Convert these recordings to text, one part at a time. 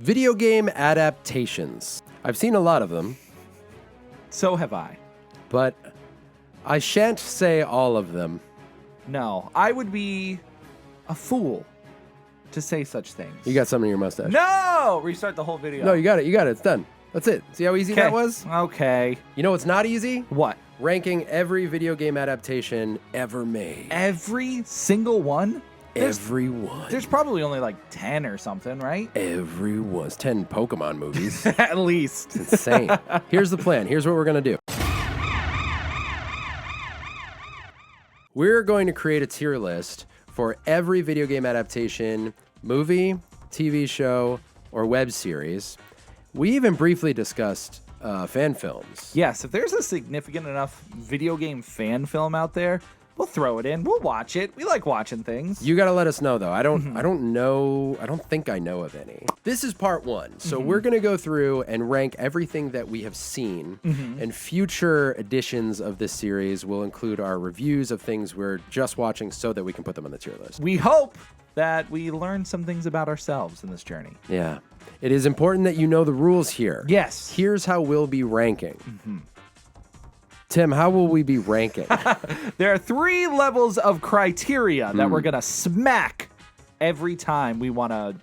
Video game adaptations. I've seen a lot of them, So have I. but I shan't say all of them. No, I would be a fool to say such things. You got something in your mustache. No! Restart the whole video. No, you got it. You got it. It's done. That's it. See how easy that was? Okay. You know what's not easy? What? Ranking every video game adaptation ever made. Every single one? Everyone. There's probably only like 10 or something, right? Everyone's 10 Pokemon movies. At least. It's insane. Here's the plan. Here's what we're going to do. We're going to create a tier list for every video game adaptation, movie, TV show, or web series. We even briefly discussed fan films. Yes, if there's a significant enough video game fan film out there, we'll throw it in. We'll watch it. We like watching things. You got to let us know, though. I don't know. I don't think I know of any. This is part one. So we're going to go through and rank everything that we have seen. And future editions of this series will include our reviews of things we're just watching so that we can put them on the tier list. We hope that we learn some things about ourselves in this journey. Yeah. It is important that you know the rules here. Yes. Here's how we'll be ranking. Tim, how will we be ranking? There are 3 levels of criteria that we're going to smack every time we want to,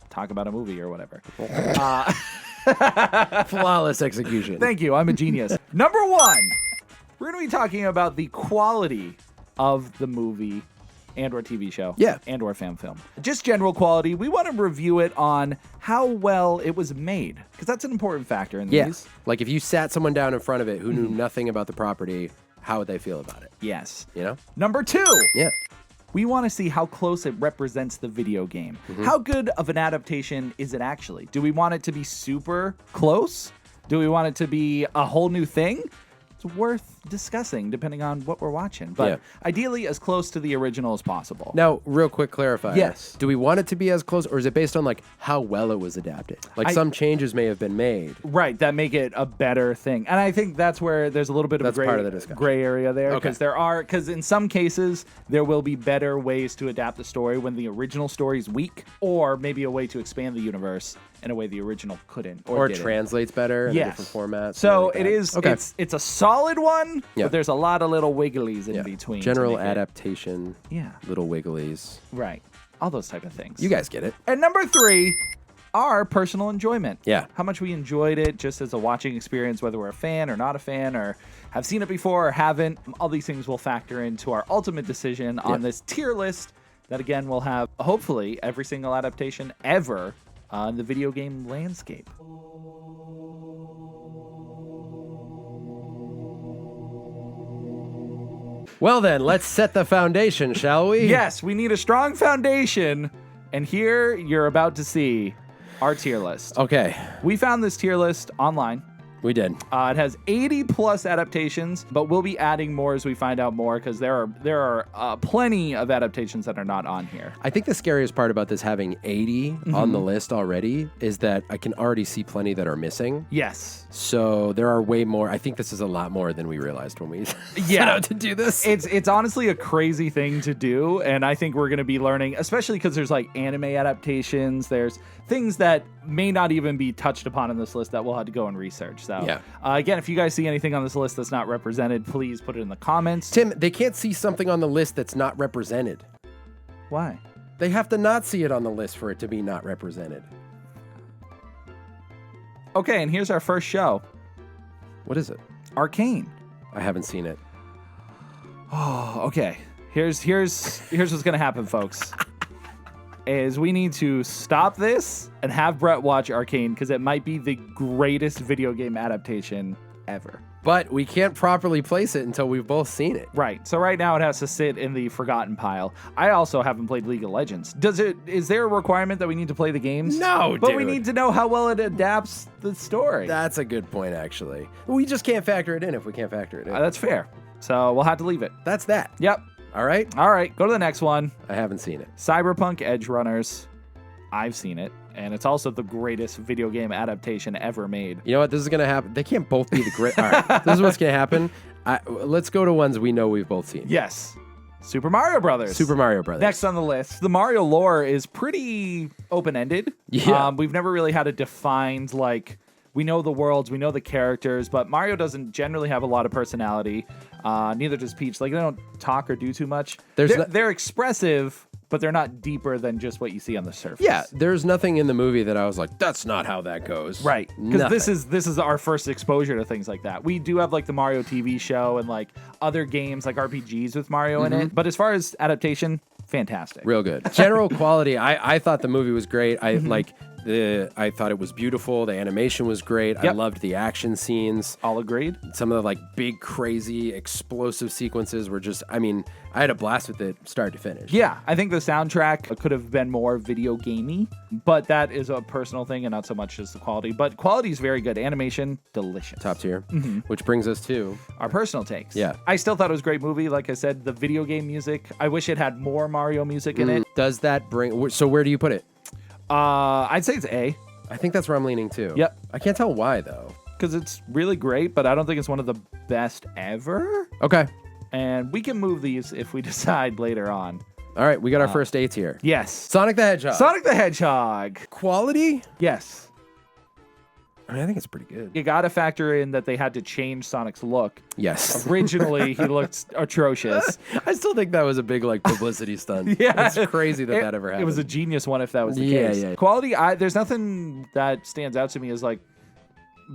talk about a movie or whatever. Flawless execution. Thank you. I'm a genius. Number 1, we're going to be talking about the quality of the movie and or TV show. Yeah. And or fan film. Just general quality. We want to review it on how well it was made, because that's an important factor in Yeah. these. Like if you sat someone down in front of it who knew nothing about the property, how would they feel about it? Yes. You know? Number 2. Yeah. We want to see how close it represents the video game. How good of an adaptation is it actually? Do we want it to be super close? Do we want it to be a whole new thing? It's worth discussing depending on what we're watching. But ideally as close to the original as possible. Now, real quick clarifier. Yes. Do we want it to be as close, or is it based on like how well it was adapted? Like some changes may have been made. Right, that make it a better thing. And I think that's where there's a little bit of That's a part of the discussion. gray area there. Okay. Because in some cases, there will be better ways to adapt the story when the original story is weak, or maybe a way to expand the universe in a way the original couldn't. Or didn't. translates better in a different format. So something it like is, that. Okay. it's a solid one, Yeah. but there's a lot of little wigglies in between. to General make it- adaptation. Yeah. Little wigglies. Right. All those type of things. You guys get it. And number 3, our personal enjoyment. Yeah. How much we enjoyed it just as a watching experience, whether we're a fan or not a fan, or have seen it before or haven't. All these things will factor into our ultimate decision on this tier list that, again, will have, hopefully, every single adaptation ever in the video game landscape. Well then, let's set the foundation, shall we? Yes, we need a strong foundation, and here you're about to see our tier list. Okay. We found this tier list online. We did. It has 80 plus adaptations, but we'll be adding more as we find out more, because there are plenty of adaptations that are not on here. I think the scariest part about this having 80 on the list already is that I can already see plenty that are missing. Yes. So there are way more. I think this is a lot more than we realized when we set out to do this. It's honestly a crazy thing to do, and I think we're going to be learning, especially because there's like anime adaptations, there's things that may not even be touched upon in this list that we'll have to go and research. So again, if you guys see anything on this list that's not represented, please put it in the comments. Tim, they can't see something on the list that's not represented. Why? They have to not see it on the list for it to be not represented. Okay, and here's our first show. What is it? Arcane. I haven't seen it. Oh, okay. Here's what's gonna happen, folks. Is we need to stop this and have Brett watch Arcane, because it might be the greatest video game adaptation ever. But we can't properly place it until we've both seen it. Right. So right now it has to sit in the forgotten pile. I also haven't played League of Legends. Is there a requirement that we need to play the games? No, But we dude. need to know how well it adapts the story. That's a good point, actually. We just can't factor it in if we can't factor it in. That's fair. So we'll have to leave it. That's that. Yep. All right? All right. Go to the next one. I haven't seen it. Cyberpunk Edge Runners. I've seen it. And it's also the greatest video game adaptation ever made. You know what? This is going to happen. They can't both be the great. All right. This is what's going to happen. Let's go to ones we know we've both seen. Yes. Super Mario Brothers. Super Mario Brothers. Next on the list, the Mario lore is pretty open-ended. Yeah. We've never really had a defined, like, we know the worlds, we know the characters, but Mario doesn't generally have a lot of personality. Neither does Peach. Like, they don't talk or do too much. They're expressive, but they're not deeper than just what you see on the surface. Yeah, there's nothing in the movie that I was like, that's not how that goes. Right. Because Nothing. this is our first exposure to things like that. We do have like the Mario TV show and like other games like RPGs with Mario in it. But as far as adaptation, fantastic. Real good. General quality, I thought the movie was great. I thought it was beautiful. The animation was great. I loved the action scenes. All agreed. Some of the like big, crazy, explosive sequences were just, I mean, I had a blast with it start to finish. Yeah, I think the soundtrack could have been more video gamey, but that is a personal thing and not so much just the quality. But quality is very good. Animation, delicious. Top tier. Which brings us to our personal takes. Yeah. I still thought it was a great movie. Like I said, the video game music, I wish it had more Mario music in it. Does that bring, so where do you put it? I'd say it's A. I think that's where I'm leaning too. Yep. I can't tell why though. Because it's really great, but I don't think it's one of the best ever. Okay. And we can move these if we decide later on. All right, we got our first A tier. Yes. Sonic the Hedgehog. Sonic the Hedgehog. Quality? Yes. I mean, I think it's pretty good. You got to factor in that they had to change Sonic's look. Yes. Originally, he looked atrocious. I still think that was a big like publicity stunt. Yeah. It's crazy that ever happened. It was a genius one if that was the Yeah, case. yeah. Quality, there's nothing that stands out to me as like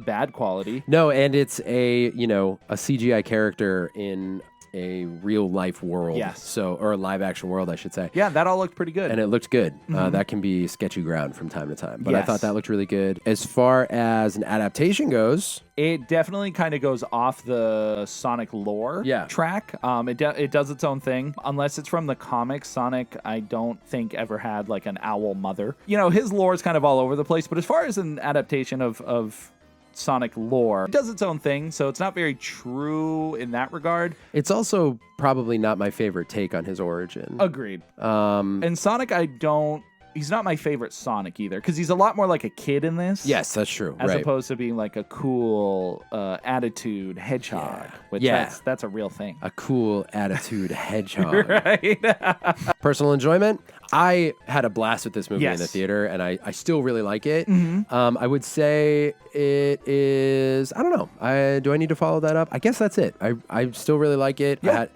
bad quality. No, and it's a CGI character in a real life world. Yes. So, or a live action world, I should say. Yeah, that all looked pretty good. And it looked good. That can be sketchy ground from time to time. But I Yes. thought that looked really good. As far as an adaptation goes, it definitely kind of goes off the Sonic lore track. It does its own thing. Unless it's from the comics, Sonic, I don't think ever had like an owl mother. You know, his lore is kind of all over the place. But as far as an adaptation of Sonic lore, it does its own thing, so it's not very true in that regard. it's also probably not my favorite take on his origin. Agreed. And Sonic, he's not my favorite Sonic either, because he's a lot more like a kid in this. Yes, that's true. As right. opposed to being like a cool attitude hedgehog, which that's a real thing. A cool attitude hedgehog. Right? Personal enjoyment. I had a blast with this movie in the Yes. theater, and I still really like it. I would say it is. I don't know. Do I need to follow that up? I guess that's it. I still really like it. Yeah.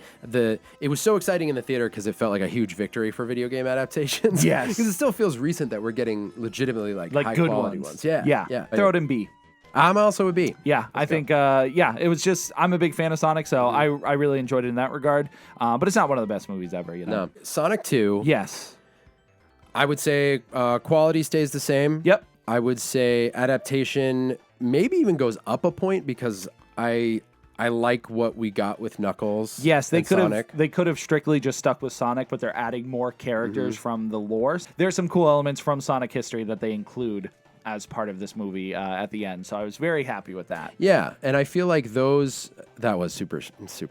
It was so exciting in the theater because it felt like a huge victory for video game adaptations. Yes. Because it still feels recent that we're getting legitimately like high good quality ones. Yeah. Yeah. Throw it in B. I'm also a B. Yeah, I think, it was just, I'm a big fan of Sonic, so I really enjoyed it in that regard. But it's not one of the best movies ever, you know? No. Sonic 2. Yes. I would say quality stays the same. Yep. I would say adaptation maybe even goes up a point because I like what we got with Knuckles. Yes, they and could Sonic. have. They could have strictly just stuck with Sonic, but they're adding more characters from the lore. There's some cool elements from Sonic history that they include as part of this movie at the end. So I was very happy with that. Yeah, and I feel like that was super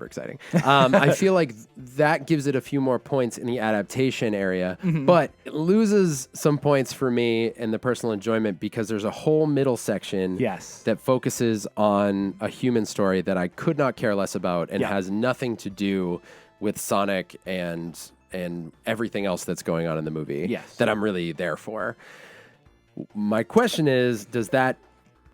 exciting. I feel like that gives it a few more points in the adaptation area, but it loses some points for me in the personal enjoyment because there's a whole middle section that focuses on a human story that I could not care less about and has nothing to do with Sonic and everything else that's going on in the movie that I'm really there for. My question is, does that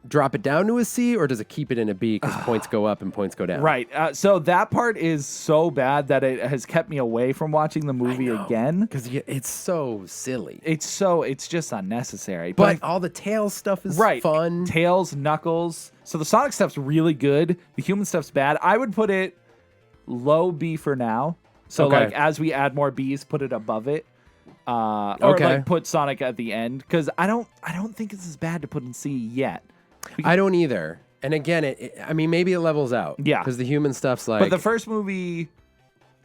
drop it down to a C or does it keep it in a B because points go up and points go down? Right. So that part is so bad that it has kept me away from watching the movie again. Because it's so silly. It's just unnecessary. But all the Tails stuff is fun. Tails, Knuckles. So the Sonic stuff's really good. The human stuff's bad. I would put it low B for now. So like as we add more Bs, put it above it. Or like put Sonic at the end because I don't think it's as bad to put in C yet. I don't either. And again, I mean, maybe it levels out. Yeah. Because the human stuff's like. But the first movie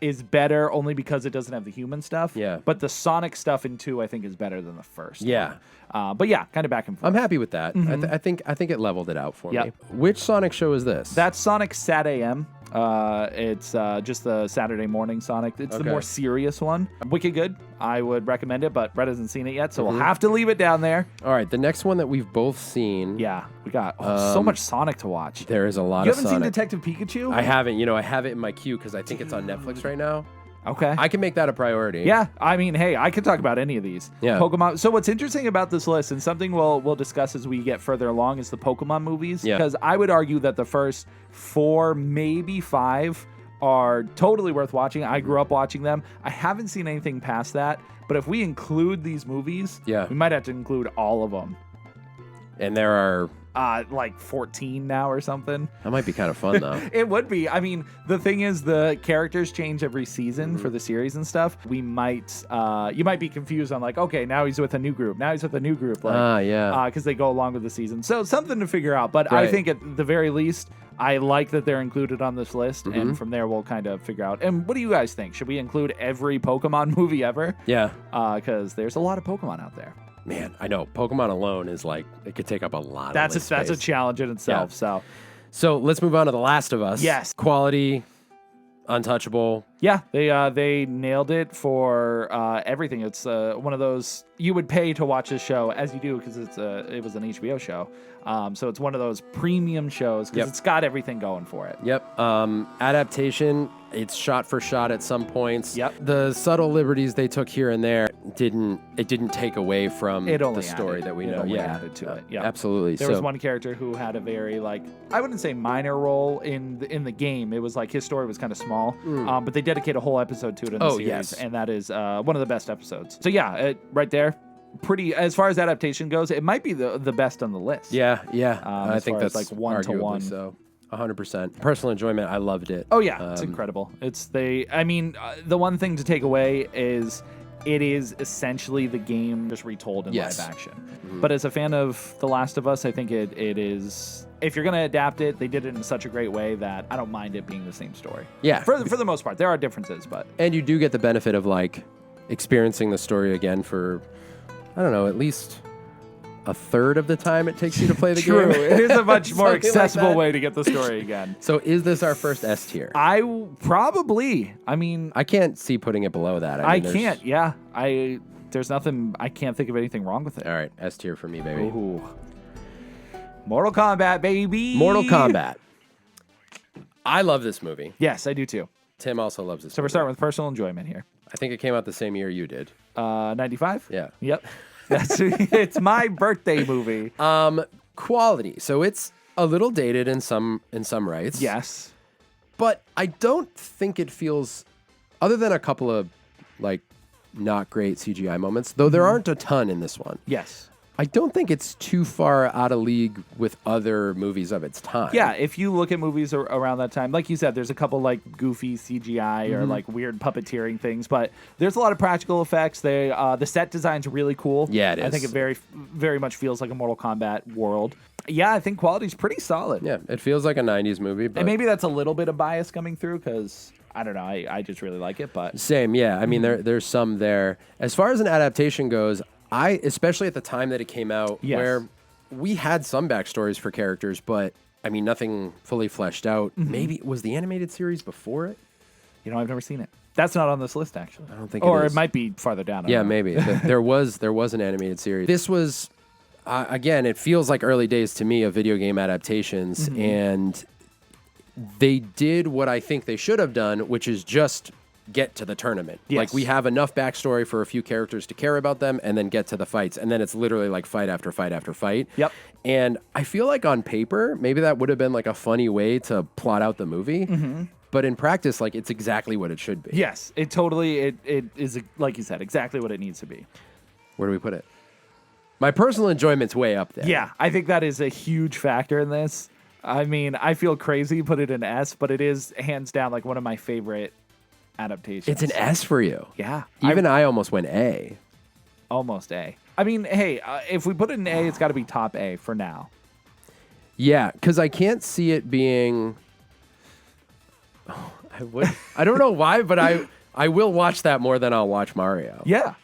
is better only because it doesn't have the human stuff. Yeah. But the Sonic stuff in 2, I think, is better than the first. Yeah. But yeah, kind of back and forth. I'm happy with that. I think it leveled it out for me. Which Sonic show is this? That's Sonic Sat AM. It's just the Saturday morning Sonic. It's the more serious one. Wicked good. I would recommend it, but Brett hasn't seen it yet, so we'll have to leave it down there. All right, the next one that we've both seen. Yeah, we got so much Sonic to watch. There is a lot You of haven't Sonic. seen Detective Pikachu? I haven't. I have it in my queue because I think it's on Netflix right now. Okay. I can make that a priority. Yeah, I mean, hey, I could talk about any of these. Yeah. Pokemon. So what's interesting about this list, and something we'll discuss as we get further along, is the Pokemon movies. Yeah. Because I would argue that the first 4, maybe 5, are totally worth watching. I grew up watching them. I haven't seen anything past that. But if we include these movies, Yeah. we might have to include all of them. And there are... Like 14 now or something. That might be kind of fun, though. It would be. I mean, the thing is, the characters change every season for the series and stuff. We might, you might be confused on like, okay, now he's with a new group. Now he's with a new group. Like, yeah. because they go along with the season. So something to figure out. But I Right. think at the very least, I like that they're included on this list. And from there, we'll kind of figure out. And what do you guys think? Should we include every Pokemon movie ever? Yeah. Because there's a lot of Pokemon out there. Man, I know. Pokemon alone is like, it could take up a lot That's of that's a space. challenge in itself. Yeah. So So let's move on to The Last of Us. Yes. Quality, untouchable. yeah, they nailed it for everything. It's one of those you would pay to watch this show, as you do, because it was an HBO show. So it's one of those premium shows because Yep. it's got everything going for it. Yep. Adaptation, it's shot for shot at some points. Yep. The subtle liberties they took here and there didn't take away from It only the story added- that we it know. only Yeah. added to it. Yeah. Absolutely. There so, was one character who had a very I wouldn't say minor role in the game. It was like his story was kind of small, but they dedicate a whole episode to it in the Oh, series, yes. and that is one of the best episodes. So yeah, right there, pretty as far as adaptation goes, it might be the best on the list. Yeah. I as think far as, that's like, one-to-one. arguably so. 100%. Personal enjoyment, I loved it. Oh yeah, it's incredible. I mean, the one thing to take away is it is essentially the game just retold in Yes. live action. But as a fan of The Last of Us, I think it is. If you're going to adapt it, they did it in such a great way that I don't mind it being the same story. Yeah. For the most part, there are differences, but And you do get the benefit of like experiencing the story again for, I don't know, at least a third of the time it takes you to play the true. game. It is a much more Something like accessible that. way to get the story again. So is this our first S tier? Probably. I mean, I can't see putting it below that. I mean, there's- can't. Yeah, there's nothing. I can't think of anything wrong with it. All right, S tier for me, baby. Ooh. Mortal Kombat, baby. Mortal Kombat. I love this movie. Yes, I do too. Tim also loves this So we're movie. starting with personal enjoyment here. I think it came out the same year you did. 95? Yeah. Yep. It's my birthday movie. Quality. So it's a little dated in some rights. Yes. But I don't think it feels, other than a couple of like not great CGI moments, though there aren't a ton in this one. Yes. I don't think it's too far out of league with other movies of its time. Yeah, if you look at movies around that time, like you said, there's a couple like goofy CGI or like weird puppeteering things, but there's a lot of practical effects. The set design's really cool. Yeah, it I is. think it very much feels like a Mortal Kombat world. Yeah, I think quality's pretty solid. Yeah, it feels like a 90s movie. But And maybe that's a little bit of bias coming through because, I don't know, I just really like it, but... Same, yeah. I mean, there's some there. As far as an adaptation goes, especially at the time that it came out, Yes. where we had some backstories for characters, but I mean, nothing fully fleshed out. Maybe was the animated series before it? You know, I've never seen it. That's not on this list, actually. I don't think or it is. it might be farther down. I Yeah, don't know. maybe. There was an animated series. This was, again, it feels like early days to me of video game adaptations, and they did what I think they should have done, which is just get to the tournament. Yes. Like, we have enough backstory for a few characters to care about them, and then get to the fights. And then it's literally like fight after fight after fight. Yep. And I feel like on paper, maybe that would have been like a funny way to plot out the movie. But in practice, like, it's exactly what it should be. Yes, it totally, it is, like you said, exactly what it needs to be. Where do we put it? My personal enjoyment's way up there. Yeah, I think that is a huge factor in this. I mean, I feel crazy put it in S, but it is hands down like one of my favorite adaptations. It's an S for you. Yeah. Even I almost went A. Almost A. I mean, hey, if we put it in A, it's got to be top A for now. Yeah, because I can't see it being. Oh, I don't know why, but I will watch that more than I'll watch Mario. Yeah.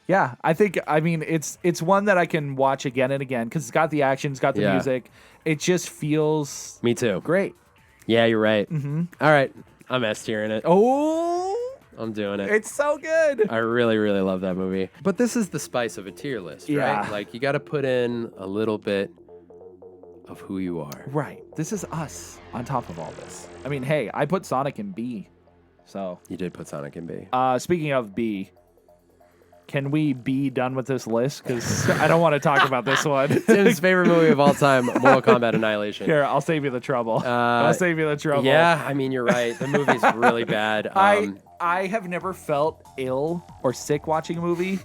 Yeah, I mean, it's one that I can watch again and again because it's got the action, it's got the Yeah. music. It just feels Me too. great. Yeah, you're right. All right, I'm S tiering it. Oh, I'm doing it. it's so good. I really, really love that movie. But this is the spice of a tier list, Yeah. right? Like, you got to put in a little bit of who you are. Right. This is us on top of all this. I mean, hey, I put Sonic in B. So You did put Sonic in B. speaking of B, can we be done with this list? Because I don't want to talk about this one. Tim's favorite movie of all time, Mortal Kombat Annihilation. Here, I'll save you the trouble. I'll save you the trouble. Yeah, I mean, you're right. The movie's really bad. I have never felt ill or sick watching a movie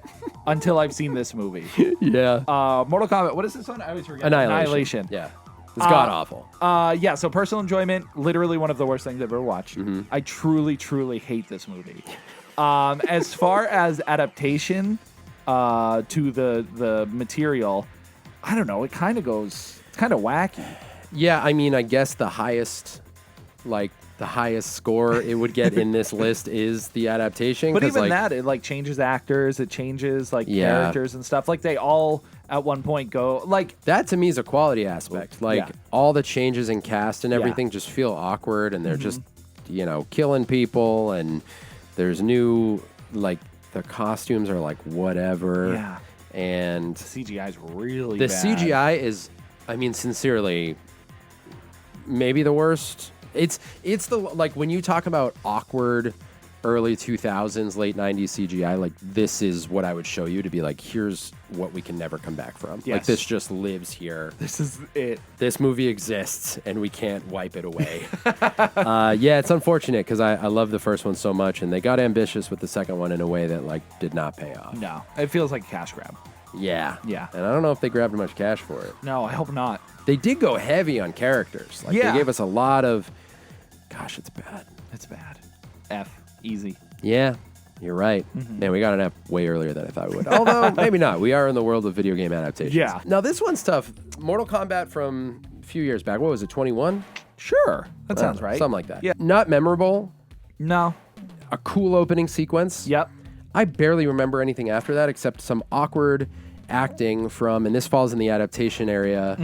until I've seen this movie. Yeah. Mortal Kombat. What is this one? I always forget. Annihilation. Yeah. It's god awful. Yeah, so personal enjoyment, literally one of the worst things I've ever watched. I truly, truly hate this movie. As far as adaptation to the material, I don't know. It kind of goes. It's kind of wacky. Yeah, I mean, I guess the highest score it would get in this list is the adaptation. But even that, it like changes actors, it changes like characters and stuff. Like they all at one point go like that to me is a quality aspect. Like all the changes in cast and everything just feel awkward, and they're just killing people, and there's new like the costumes are like whatever. Yeah. And the CGI is really the bad. CGI is, I mean, sincerely, maybe the worst. It's the like when you talk about awkward early 2000s, late 90s CGI, like this is what I would show you to be like, here's what we can never come back from. Yes. Like this just lives here. This is it. This movie exists and we can't wipe it away. Yeah, it's unfortunate because I love the first one so much, and they got ambitious with the second one in a way that like did not pay off. No, it feels like a cash grab. Yeah. Yeah. And I don't know if they grabbed much cash for it. No, I hope not. They did go heavy on characters. Like they gave us a lot of, gosh, it's bad. It's bad. F. Easy. Yeah, you're right. Man, we got an F way earlier than I thought we would. Although, maybe not. We are in the world of video game adaptations. Yeah. Now, this one's tough. Mortal Kombat from a few years back. What was it, 21? Sure. That sounds right. Something like that. Yeah. Not memorable. No. A cool opening sequence. Yep. I barely remember anything after that except some awkward acting from, and this falls in the adaptation area,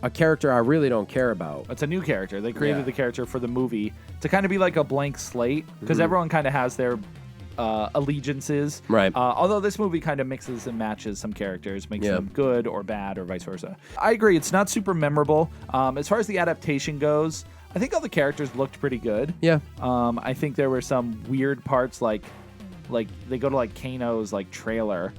a character I really don't care about. It's a new character. They created the character for the movie to kind of be like a blank slate, because everyone kind of has their allegiances. Right. Although this movie kind of mixes and matches some characters, makes them good or bad or vice versa. I agree. It's not super memorable. As far as the adaptation goes, I think all the characters looked pretty good. Yeah. I think there were some weird parts like they go to like Kano's like trailer.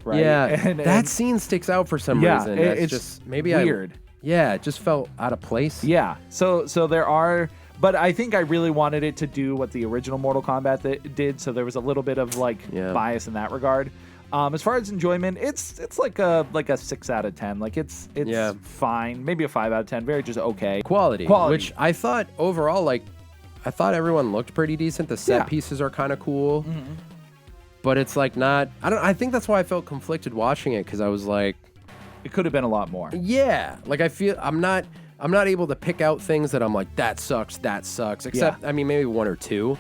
Right? Yeah, and that scene sticks out for some reason. It's just maybe weird. Yeah, it just felt out of place. Yeah. So there are, but I think I really wanted it to do what the original Mortal Kombat did. So there was a little bit of like bias in that regard. As far as enjoyment, it's like a 6 out of 10. Like it's fine, maybe a 5 out of 10. Very just okay. Quality, which I thought overall, like I thought everyone looked pretty decent. The set pieces are kind of cool. But it's like not. I think that's why I felt conflicted watching it, because I was like, it could have been a lot more. Yeah, like I feel I'm not able to pick out things that I'm like that sucks. Except I mean maybe one or two,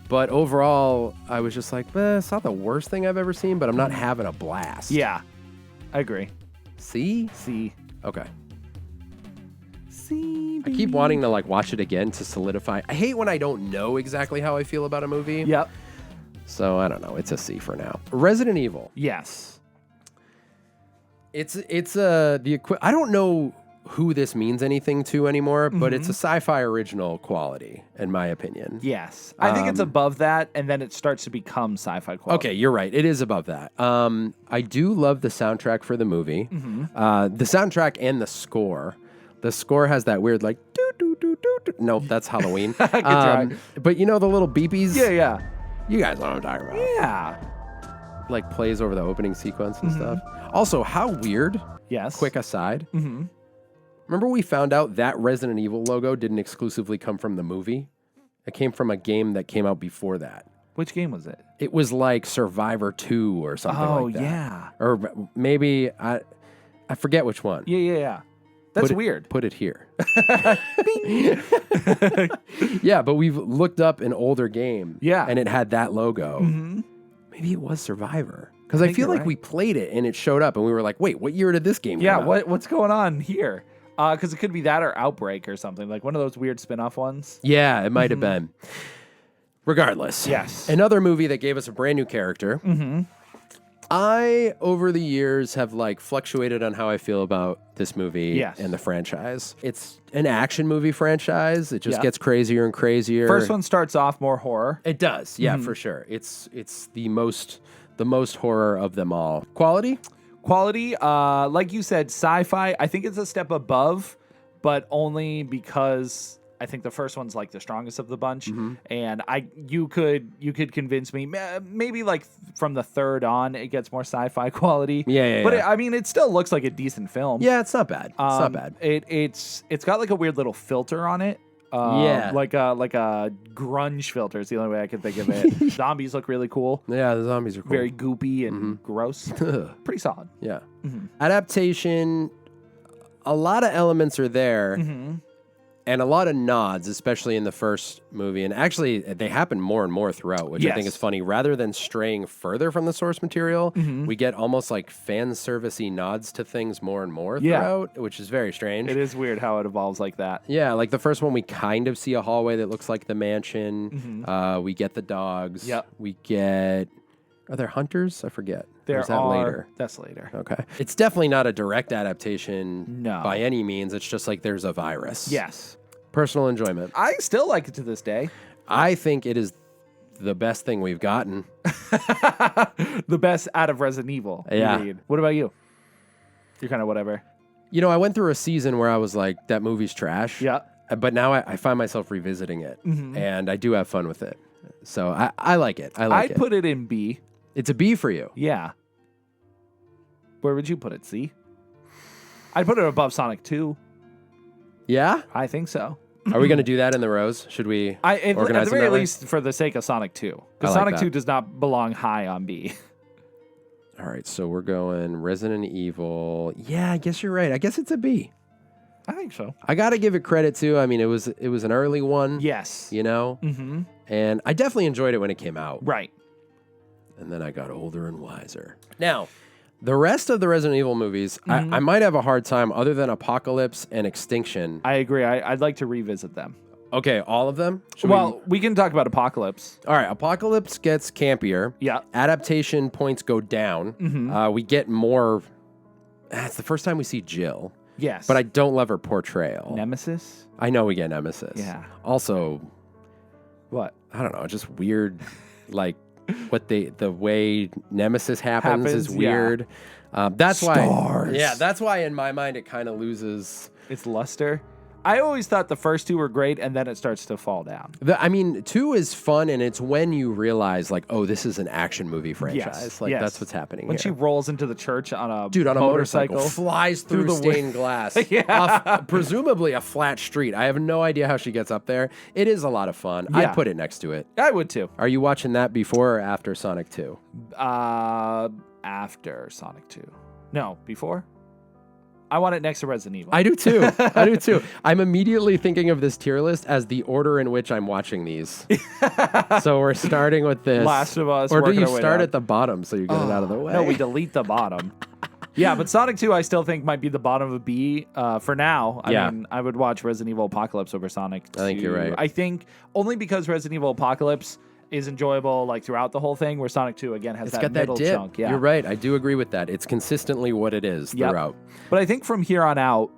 but overall I was just like, it's not the worst thing I've ever seen, but I'm not having a blast. Yeah, I agree. C. Okay. C. I keep wanting to like watch it again to solidify. I hate when I don't know exactly how I feel about a movie. Yep. So I don't know. It's a C for now. Resident Evil. Yes. It's I don't know who this means anything to anymore, but it's a sci-fi original quality, in my opinion. Yes. I think it's above that, and then it starts to become sci-fi quality. Okay, you're right. It is above that. I do love the soundtrack for the movie. The soundtrack and the score. The score has that weird like doo doo doo doo doo. Nope, that's Halloween. But you know the little beepies? Yeah. You guys know what I'm talking about. Yeah. Like plays over the opening sequence and stuff. Also, how weird. Yes. Quick aside. Remember we found out that Resident Evil logo didn't exclusively come from the movie? It came from a game that came out before that. Which game was it? It was like Survivor 2 or something like that. Oh, yeah. Or maybe, I forget which one. Yeah. That's weird. Put it here. Yeah, but we've looked up an older game. Yeah. And it had that logo. Maybe it was Survivor. Because I feel like we played it and it showed up and we were like, wait, what year did this game come out? What's going on here? Because it could be that or Outbreak or something. Like one of those weird spin-off ones. Yeah, it might have been. Regardless. Yes. Another movie that gave us a brand new character. I, over the years, have like fluctuated on how I feel about this movie Yes. and the franchise. It's an action movie franchise. It just Yeah. gets crazier and crazier. First one starts off more horror. It does, yeah, for sure. It's the most horror of them all. Quality? Quality, like you said, sci-fi. I think it's a step above, but only because I think the first one's like the strongest of the bunch. And you could convince me maybe like from the third on it gets more sci-fi quality. Yeah. But I mean, it still looks like a decent film. Yeah, it's not bad. It's not bad. It's got like a weird little filter on it. Yeah. like a grunge filter is the only way I can think of it. Zombies look really cool. Yeah, the zombies are cool. Very goopy and gross. Pretty solid. Yeah. Adaptation, a lot of elements are there. And a lot of nods, especially in the first movie. And actually, they happen more and more throughout, which I think is funny. Rather than straying further from the source material, we get almost like fan servicey nods to things more and more throughout, which is very strange. It is weird how it evolves like that. Yeah, like the first one, we kind of see a hallway that looks like the mansion. We get the dogs. Yep. We get... Are there hunters? I forget. There Or is that later? That's later. Okay. It's definitely not a direct adaptation No. by any means. It's just like there's a virus. Yes. Personal enjoyment. I still like it to this day. I think it is the best thing we've gotten. The best out of Resident Evil. Yeah. Indeed. What about you? You're kind of whatever. You know, I went through a season where I was like, that movie's trash. Yeah. But now I find myself revisiting it. And I do have fun with it. So I like it. I like I'd it. put it in B. It's a B for you. Yeah. Where would you put it? C? I'd put it above Sonic 2. Yeah? I think so. Are we going to do that in the rows? Should we At organize the them very that way? least, for the sake of Sonic 2. I Because like Sonic that. 2 does not belong high on B. All right, so we're going Resident Evil. Yeah, I guess you're right. I guess it's a B. I think so. I got to give it credit too. I mean, it was an early one. Yes. You know? Mm-hmm. And I definitely enjoyed it when it came out. Right. And then I got older and wiser. Now, the rest of the Resident Evil movies, I might have a hard time other than Apocalypse and Extinction. I agree. I'd like to revisit them. Okay, all of them? We can talk about Apocalypse. All right, Apocalypse gets campier. Yeah. Adaptation points go down. We get more... It's the first time we see Jill. Yes. But I don't love her portrayal. Nemesis? I know we get Nemesis. Yeah. Also, What? I don't know, just weird, like... the way Nemesis happens is yeah. weird. That's Stars. why. Yeah, that's why in my mind it kind of loses. It's luster. I always thought the first two were great, and then it starts to fall down. I mean, 2 is fun, and it's when you realize, like, oh, this is an action movie franchise. Like, that's what's happening when here. she rolls into the church on a motorcycle, flies through the stained glass, Yeah. presumably a flat street. I have no idea how she gets up there. It is a lot of fun. Yeah. I'd put it next to it. I would too. Are you watching that before or after Sonic 2? After Sonic 2. No, before. I want it next to Resident Evil. I do too. I do too. I'm immediately thinking of this tier list as the order in which I'm watching these. So we're starting with this. Last of Us. Or do working you our way start down. at the bottom so you get it out of the way? No, we delete the bottom. Yeah, but Sonic 2 I still think might be the bottom of B for now. I mean, I would watch Resident Evil Apocalypse over Sonic 2. I think you're right. I think only because Resident Evil Apocalypse is enjoyable like throughout the whole thing, where Sonic 2 again has It's that got middle that dip. chunk. Yeah. You're right. I do agree with that. It's consistently what it is throughout. But I think from here on out,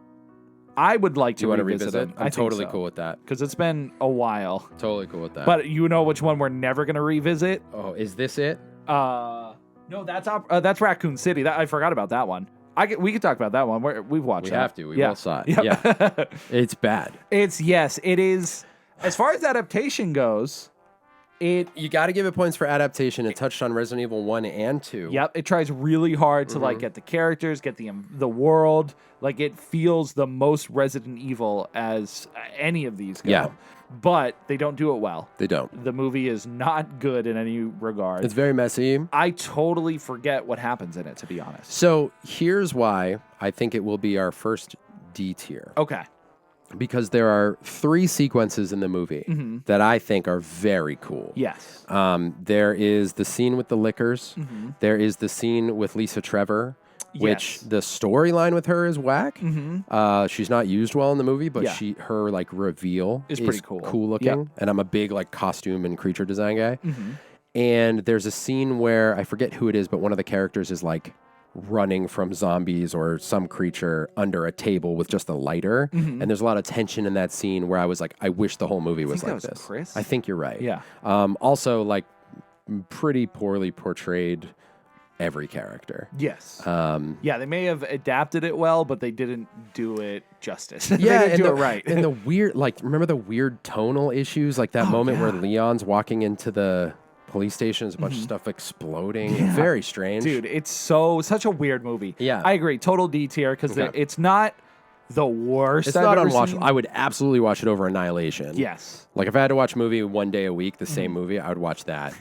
I would like Do to you want to revisit revisit? it. I'm totally cool with that. Because it's been a while. Totally cool with that. But you know which one we're never going to revisit? oh, is this it? No, that's Raccoon City. I forgot about that one. We could talk about that one. We've watched We that. have to. We all saw it. Yep. Yeah. It's bad. It is. As far as adaptation goes, You got to give it points for adaptation. It touched on Resident Evil 1 and 2. Yep, it tries really hard to like get the characters, get the world. Like it feels the most Resident Evil as any of these go. Yeah. But they don't do it well. They don't. The movie is not good in any regard. It's very messy. I totally forget what happens in it, to be honest. So here's why I think it will be our first D tier. Okay. Because there are 3 sequences in the movie that I think are very cool. Yes. There is the scene with the liquors. There is the scene with Lisa Trevor, which Yes. the storyline with her is whack. She's not used well in the movie, but Yeah. her like reveal Is pretty cool. cool looking. Yep. And I'm a big like costume and creature design guy. And there's a scene where I forget who it is, but one of the characters is like running from zombies or some creature under a table with just a lighter. And there's a lot of tension in that scene where I was like, I wish the whole movie was like this. Chris? I think you're right. Yeah. Also, like, pretty poorly portrayed every character. Yes. Yeah, they may have adapted it well, but they didn't do it justice. They Yeah, didn't do it right. And the weird, like, remember the weird tonal issues? Like that moment where Leon's walking into the police station, there's a bunch of stuff exploding. Yeah. Very strange. Dude, it's such a weird movie. Yeah. I agree. Total D tier because Okay. it's not the worst It's I've not ever unwatchable. seen. I would absolutely watch it over Annihilation. Yes. Like if I had to watch a movie one day a week, the same movie, I would watch that.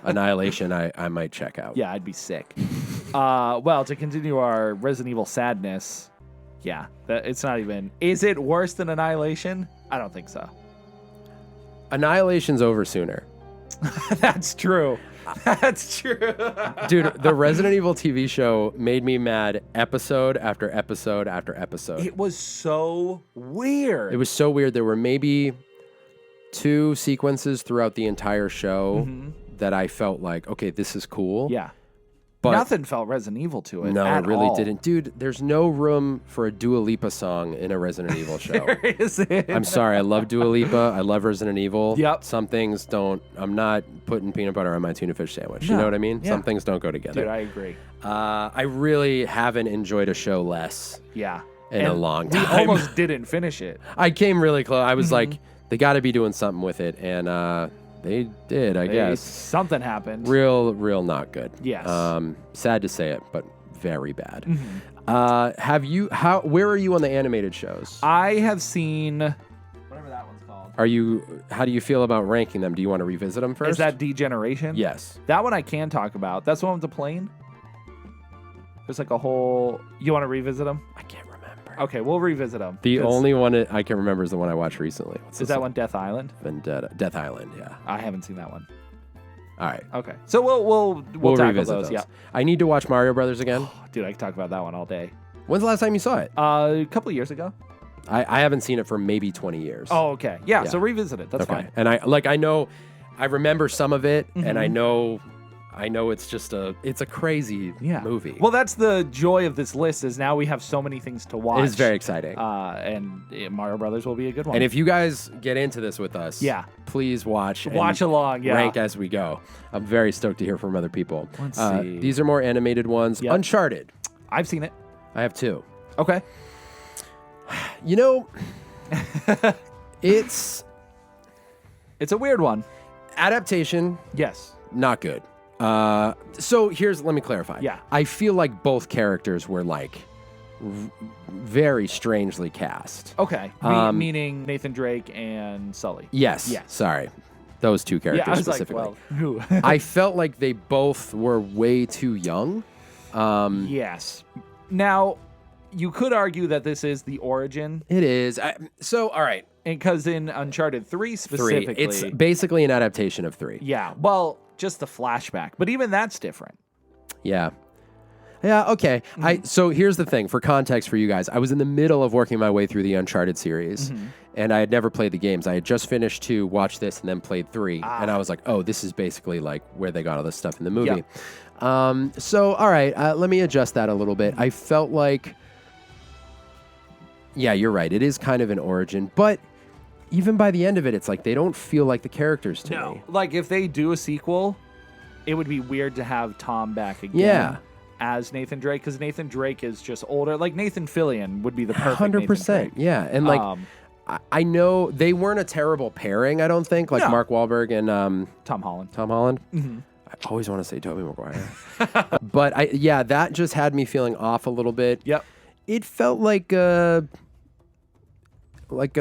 Annihilation, I might check out. Yeah, I'd be sick. Well, to continue our Resident Evil sadness, yeah, it's not even. Is it worse than Annihilation? I don't think so. Annihilation's over sooner. That's true. That's true. Dude, the Resident Evil TV show made me mad episode after episode after episode. It was so weird. It was so weird. There were maybe 2 sequences throughout the entire show that I felt like, okay, this is cool. Yeah. But nothing felt Resident Evil to it. no, at it really all. didn't. Dude, there's no room for a Dua Lipa song in a Resident Evil show. Is it? I'm sorry. I love Dua Lipa. I love Resident Evil. Yep. Some things don't. I'm not putting peanut butter on my tuna fish sandwich. You No. know what I mean? Yeah. Some things don't go together. Dude, I agree. I really haven't enjoyed a show less Yeah. in a long We time. almost didn't finish it. I came really close. I was like, they got to be doing something with it, and they did, I guess. Something happened. Real not good. Yes. Sad to say it, but very bad. Where are you on the animated shows? I have seen whatever that one's called. How do you feel about ranking them? Do you want to revisit them first? Is that Degeneration? Yes. That one I can talk about. That's the one with the plane. There's like a whole. You want to revisit them? I can't remember. Okay, we'll revisit them. The only one I can remember is the one I watched recently. Is that one Death Island? Vendetta. Death Island, yeah. I haven't seen that one. All right. Okay, so we'll tackle revisit those. Yeah, I need to watch Mario Brothers again. dude, I can talk about that one all day. When's the last time you saw it? A couple of years ago. I haven't seen it for maybe 20 years. Oh, okay. Yeah, so revisit it. That's okay. fine. And I remember some of it, and I know it's a crazy movie. Well, that's the joy of this list is now we have so many things to watch. It is very exciting. And Mario Brothers will be a good one. And if you guys get into this with us, Yeah. please watch along, yeah. rank as we go. I'm very stoked to hear from other people. Let's see. These are more animated ones. Yep. Uncharted. I've seen it. I have 2. Okay. You know, it's It's a weird one. Adaptation, Yes. not good. So let me clarify. Yeah. I feel like both characters were like very strangely cast. Okay. Meaning Nathan Drake and Sully. Yes. Yes. Sorry. Those 2 characters Yeah, I was specifically. like, well, who? I felt like they both were way too young. Yes. Now, you could argue that this is the origin, It is. All right. because in Uncharted 3 3. specifically, It's basically an adaptation of 3. yeah, well, just the flashback, but even that's different. Yeah. Yeah, okay. So here's the thing, for context for you guys. I was in the middle of working my way through the Uncharted series, and I had never played the games. I had just finished 2, watched this, and then played 3, and I was like, oh, this is basically like where they got all this stuff in the movie. So, all right, let me adjust that a little bit. I felt like, yeah, you're right. It is kind of an origin, but even by the end of it, it's like they don't feel like the characters to me. Like, if they do a sequel, it would be weird to have Tom back again. Yeah. As Nathan Drake, because Nathan Drake is just older. Like Nathan Fillion would be the perfect 100%. Nathan Drake. Yeah. And like, I know they weren't a terrible pairing, I don't think, like No. Mark Wahlberg and Tom Holland. Tom Holland. I always want to say Tobey Maguire. But that just had me feeling off a little bit. Yep. It felt like a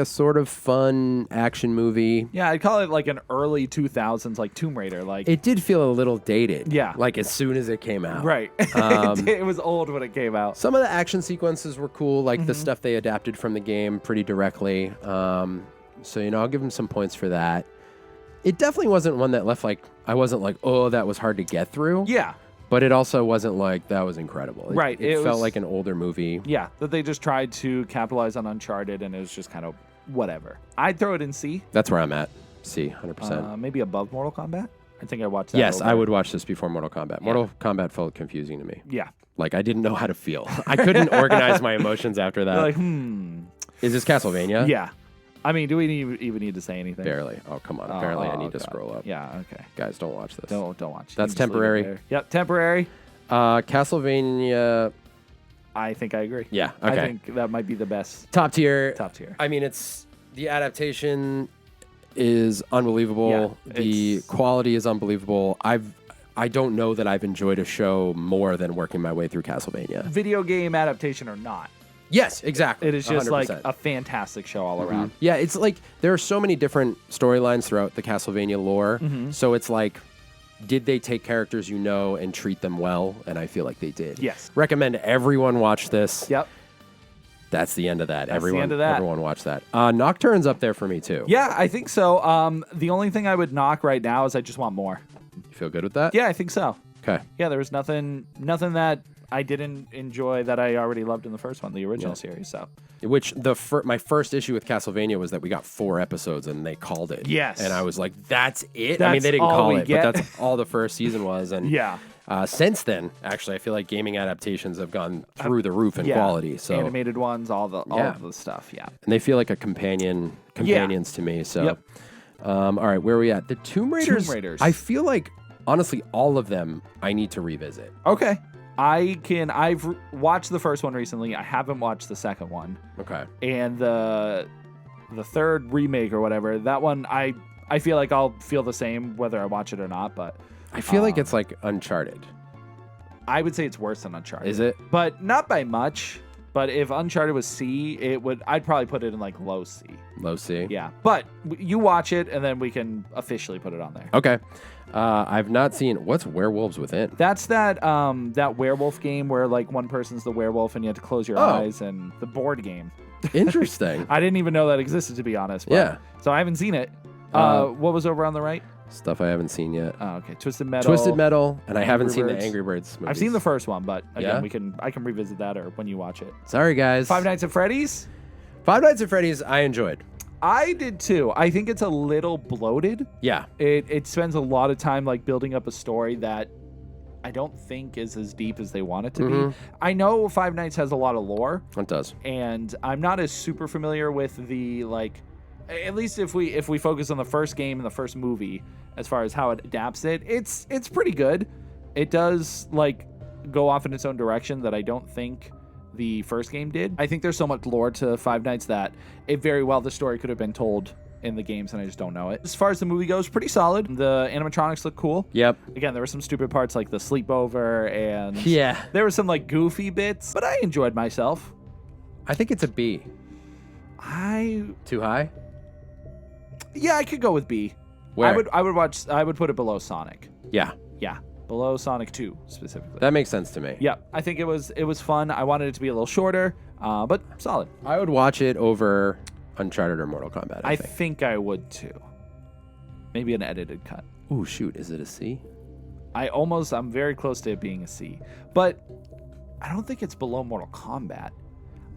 sort of fun action movie. Yeah, I'd call it like an early 2000s, like Tomb Raider. Like It did feel a little dated. Yeah. Like as soon as it came out. right. It was old when it came out. Some of the action sequences were cool, like the stuff they adapted from the game pretty directly. So, I'll give them some points for that. It definitely wasn't one that left I wasn't like, oh, that was hard to get through. Yeah. But it also wasn't like, that was incredible. Right, It it felt was- like an older movie. Yeah, that they just tried to capitalize on Uncharted, and it was just kind of whatever. I'd throw it in C, That's where I'm at. C, 100%. maybe above Mortal Kombat. I think I watched that. Yes, over. I would watch this before Mortal Kombat. Mortal Kombat felt confusing to me. Yeah. Like, I didn't know how to feel. I couldn't organize my emotions after that. You're like, Is this Castlevania? Yeah. I mean, do we even need to say anything? Barely. Oh, come on. Apparently, I need to scroll up. Yeah, okay. Guys, don't watch this. Don't watch. That's You can just leave it temporary. there. Yep, temporary. Castlevania. I think I agree. Yeah, okay. I think that might be the best. Top tier. Top tier. I mean, the adaptation is unbelievable. Yeah, the quality is unbelievable. I don't know that I've enjoyed a show more than working my way through Castlevania. Video game adaptation or not, Yes, exactly. it is just 100%. like a fantastic show all around. Yeah, it's like there are so many different storylines throughout the Castlevania lore. So it's like, did they take characters you know and treat them well? And I feel like they did. Yes. Recommend everyone watch this. Yep. That's the end of that. That's the end of that. Everyone watch that. Nocturne's up there for me too. Yeah, I think so. The only thing I would knock right now is I just want more. You feel good with that? Yeah, I think so. Okay. Yeah, there was nothing that I didn't enjoy that I already loved in the first one, the original series. So, Which my first issue with Castlevania was that we got 4 episodes and they called it. Yes. And I was like, that's it? I mean, That's they didn't all call we it, get? but that's all the first season was. And yeah. Since then, actually, I feel like gaming adaptations have gone through the roof in quality. So animated ones, all of the stuff. Yeah. and they feel like a companions to me. So, Yep. all right, where are we at? The Tomb Raiders. Tomb Raiders. I feel like honestly, all of them I need to revisit. Okay. I've watched the first one recently. I haven't watched the second one. Okay. And the third remake or whatever, that one I feel like I'll feel the same whether I watch it or not, but I feel like it's like Uncharted. I would say it's worse than Uncharted. Is it? But not by much. But if Uncharted was C, I'd probably put it in like low C. Low C. Yeah. But you watch it and then we can officially put it on there. Okay. I've not seen what's Werewolves Within. That's that werewolf game where like one person's the werewolf and you have to close your eyes, and the board game. Interesting. I didn't even know that existed, to be honest. But, Yeah. So I haven't seen it. What was over on the right? Stuff I haven't seen yet. Oh, okay. Twisted Metal. And I haven't seen the Birds. Angry Birds movies. I've seen the first one, but again, Yeah? I can revisit that or when you watch it. Sorry, guys. Five Nights at Freddy's. Five Nights at Freddy's. I enjoyed. I did too. I think it's a little bloated. Yeah. It spends a lot of time like building up a story that I don't think is as deep as they want it to be. I know Five Nights has a lot of lore, It does. and I'm not as super familiar with the like. At least if we focus on the first game and the first movie, as far as how it adapts it, it's pretty good. It does like go off in its own direction that I don't think the first game did. I think there's so much lore to Five Nights that it very well the story could have been told in the games and I just don't know it. As far as the movie goes, pretty solid. The animatronics look cool. Yep. Again, there were some stupid parts like the sleepover and Yeah. there were some like goofy bits, but I enjoyed myself. I think it's a B. Too high? Yeah, I could go with B. Where? I would put it below Sonic. Yeah. Yeah, below Sonic 2 specifically. That makes sense to me. Yeah, I think it was fun. I wanted it to be a little shorter, but solid. I would watch it over Uncharted or Mortal Kombat, I think. think I would too. Maybe an edited cut. Ooh, shoot. Is it a C? I'm very close to it being a C, but I don't think it's below Mortal Kombat.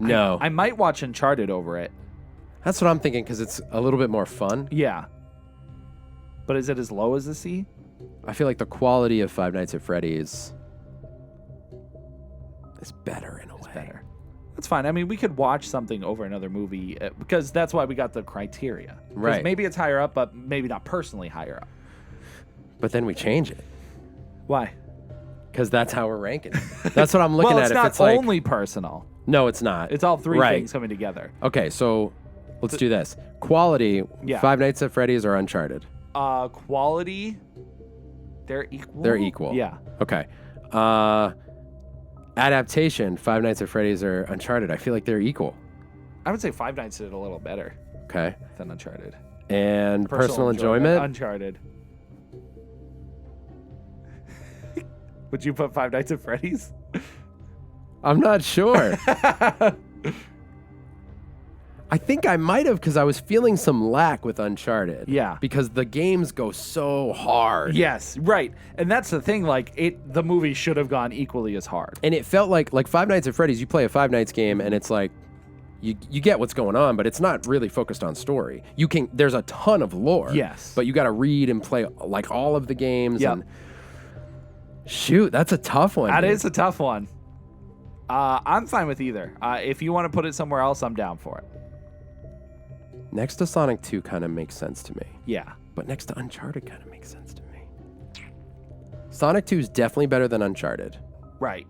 No. I might watch Uncharted over it. That's what I'm thinking because it's a little bit more fun. Yeah. But is it as low as the C? I feel like the quality of Five Nights at Freddy's is better in a way. Better. That's fine. I mean, we could watch something over another movie because that's why we got the criteria. 'Cause Right. maybe it's higher up, but maybe not personally higher up. But then we change it Why? because that's how we're ranking it. That's what I'm looking Well, at. it's not If it's like, only personal. no, it's not. It's all three Right. things coming together. Okay, so let's do this. Quality, Yeah. Five Nights at Freddy's or Uncharted? Quality, they're equal. They're equal. Yeah. Okay. Adaptation, Five Nights at Freddy's or Uncharted. I feel like they're equal. I would say Five Nights did a little better Okay. than Uncharted. And personal enjoyment? Uncharted. Would you put Five Nights at Freddy's? I'm not sure. I think I might have because I was feeling some lack with Uncharted. Yeah. Because the games go so hard. Yes, right. And that's the thing, like the movie should have gone equally as hard. And it felt like Five Nights at Freddy's, you play a Five Nights game and it's like you get what's going on, but it's not really focused on story. There's a ton of lore. Yes. But you got to read and play like all of the games. Yep. And shoot, that's a tough one. That is a tough one. I'm fine with either. If you want to put it somewhere else, I'm down for it. Next to Sonic 2 kind of makes sense to me. Yeah. But next to Uncharted kind of makes sense to me. Sonic 2 is definitely better than Uncharted. Right.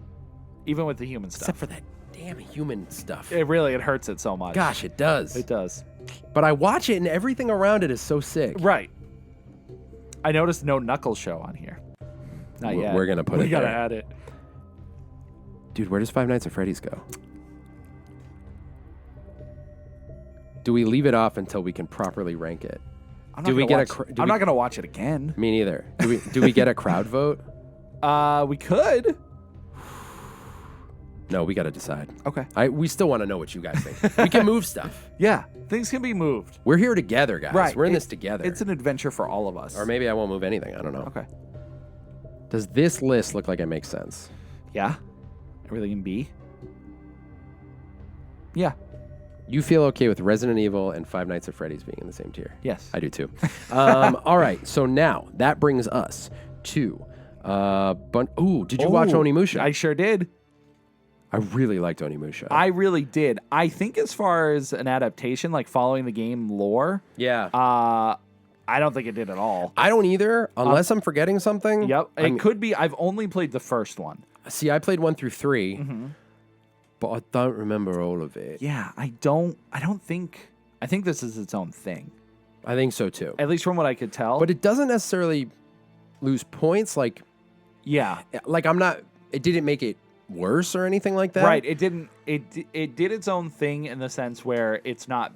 Even with the human stuff. Except for that damn human stuff. It hurts it so much. Gosh, it does. It does. But I watch it and everything around it is so sick. Right. I noticed no Knuckles show on here. Not yet. We're going to put it We got to there. add it. Dude, where does Five Nights at Freddy's go? Do we leave it off until we can properly rank it? I'm not going to watch it again. Me neither. Do we get a crowd vote? We could. No, we got to decide. Okay. We still want to know what you guys think. We can move stuff. Yeah. Things can be moved. We're here together, guys. Right. We're in this together. It's an adventure for all of us. Or maybe I won't move anything. I don't know. Okay. Does this list look like it makes sense? Yeah. Everything in B? Yeah. You feel okay with Resident Evil and Five Nights at Freddy's being in the same tier? Yes. I do too. All right. So now that brings us to did you watch Onimusha? I sure did. I really liked Onimusha. I really did. I think as far as an adaptation, like following the game lore, yeah. I don't think it did at all. I don't either, unless I'm forgetting something. Yep. It could be. I've only played the first one. See, I played 1 through 3, but I don't remember all of it. Yeah, I think this is its own thing. I think so too. At least from what I could tell. But it doesn't necessarily lose points. Like I'm not. It didn't make it worse or anything like that. Right. It didn't. It did its own thing in the sense where it's not.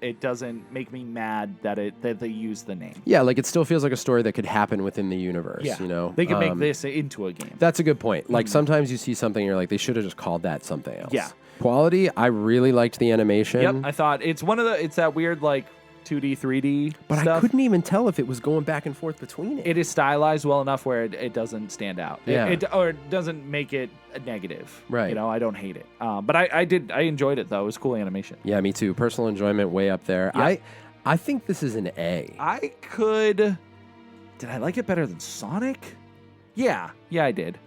It doesn't make me mad that they use the name. Yeah, like it still feels like a story that could happen within the universe. Yeah. You know, they could make this into a game. That's a good point. Like sometimes you see something, and you're like, they should have just called that something else. Yeah. Quality. I really liked the animation. Yep. I thought it's that weird like 2D, 3D but stuff. I couldn't even tell if it was going back and forth between it. It is stylized well enough where it doesn't stand out. Yeah. It doesn't make it a negative. Right. You know, I don't hate it. But I enjoyed it though. It was cool animation. Yeah, me too. Personal enjoyment way up there. Yep. I think this is an A. Did I like it better than Sonic? Yeah, I did.